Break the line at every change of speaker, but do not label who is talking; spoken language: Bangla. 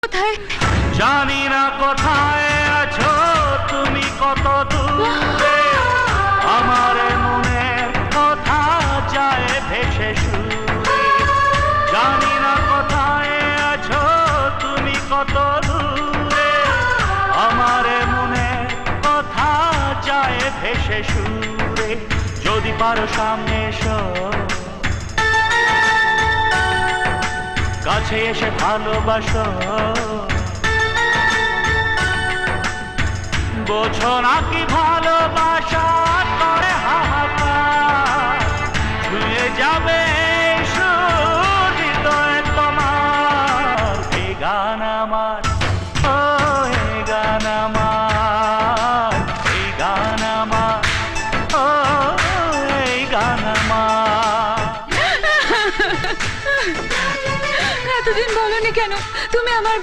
কোথায়?
জানি না কোথায় আছো তুমি, কত দূরে আমার মনের কথা যায় ভেসে সুরে। জানি না কোথায় আছো তুমি, কত দূরে আমার মনের কথা যায় ভেসে সুরে। যদি পারো সামনে এসো, কাছে এসে ভালোবাসো, বোঝো নাকি ভালোবাসা করে হাহাকার, ছুঁয়ে যাবে হৃদয় তোমার। এই গান আমার, ও এই গান আমার, এই গান আমার, ও এই গান আমার।
এতদিন বলনি কেন তুমি আমার